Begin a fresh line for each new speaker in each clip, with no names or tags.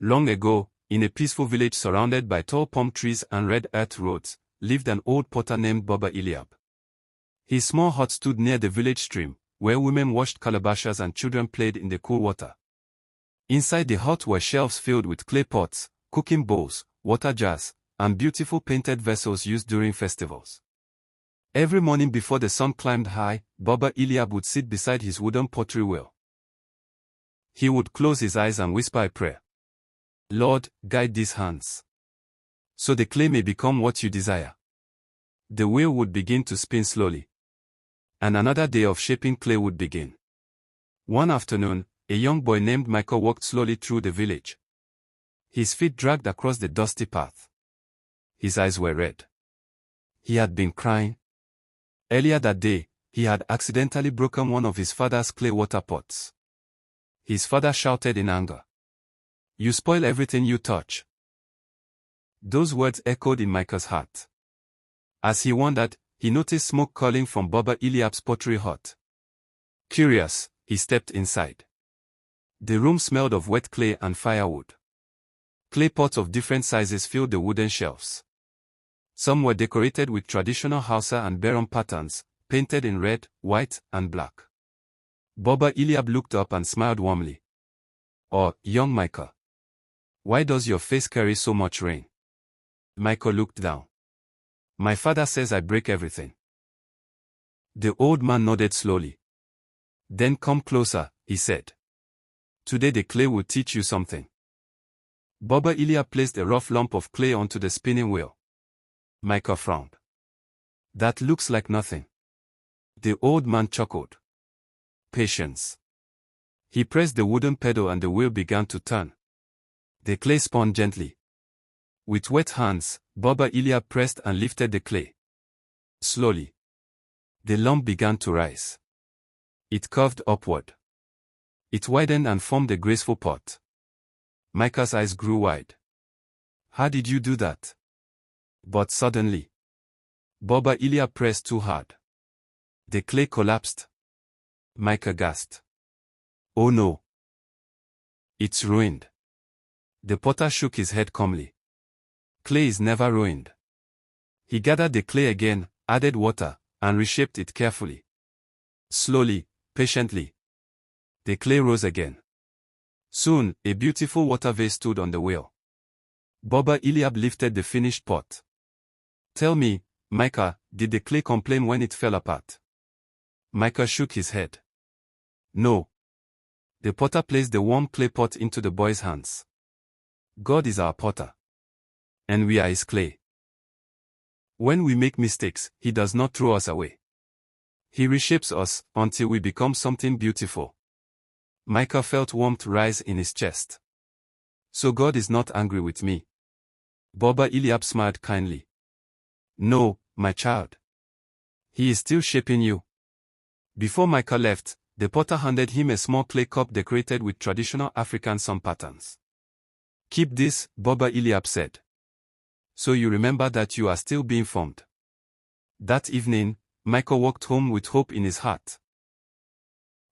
Long ago, in a peaceful village surrounded by tall palm trees and red earth roads, lived an old potter named Baba Eliab. His small hut stood near the village stream, where women washed calabashes and children played in the cool water. Inside the hut were shelves filled with clay pots, cooking bowls, water jars, and beautiful painted vessels used during festivals. Every morning before the sun climbed high, Baba Eliab would sit beside his wooden pottery wheel. He would close his eyes and whisper a prayer. Lord, guide these hands, so the clay may become what you desire. The wheel would begin to spin slowly, and another day of shaping clay would begin. One afternoon, a young boy named Michael walked slowly through the village. His feet dragged across the dusty path. His eyes were red. He had been crying. Earlier that day, he had accidentally broken one of his father's clay water pots. His father shouted in anger, "You spoil everything you touch." Those words echoed in Michael's heart. As he wondered, he noticed smoke curling from Baba Eliab's pottery hut. Curious, he stepped inside. The room smelled of wet clay and firewood. Clay pots of different sizes filled the wooden shelves. Some were decorated with traditional Hausa and Berom patterns, painted in red, white, and black. Baba Eliab looked up and smiled warmly. "Oh, young Michael. Why does your face carry so much rain?" Michael looked down. "My father says I break everything." The old man nodded slowly. "Then come closer," he said. "Today the clay will teach you something." Baba Eliab placed a rough lump of clay onto the spinning wheel. Michael frowned. "That looks like nothing." The old man chuckled. "Patience." He pressed the wooden pedal and the wheel began to turn. The clay spun gently. With wet hands, Baba Eliab pressed and lifted the clay. Slowly, the lump began to rise. It curved upward. It widened and formed a graceful pot. Michael's eyes grew wide. "How did you do that?" But suddenly, Baba Eliab pressed too hard. The clay collapsed. Michael gasped. "Oh no. It's ruined." The potter shook his head calmly. "Clay is never ruined." He gathered the clay again, added water, and reshaped it carefully. Slowly, patiently, the clay rose again. Soon, a beautiful water vase stood on the wheel. Baba Eliab lifted the finished pot. "Tell me, Michael, did the clay complain when it fell apart?" Michael shook his head. "No." The potter placed the warm clay pot into the boy's hands. "God is our potter, and we are his clay. When we make mistakes, he does not throw us away. He reshapes us until we become something beautiful." Michael felt warmth rise in his chest. "So God is not angry with me?" Baba Eliab smiled kindly. "No, my child. He is still shaping you." Before Michael left, the potter handed him a small clay cup decorated with traditional African sun patterns. "Keep this," Baba Eliab said, "so you remember that you are still being formed." That evening, Michael walked home with hope in his heart.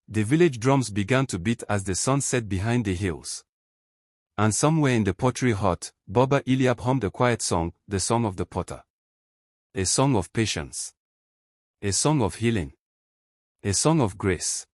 The village drums began to beat as the sun set behind the hills. And somewhere in the pottery hut, Baba Eliab hummed a quiet song, the song of the potter. A song of patience. A song of healing. A song of grace.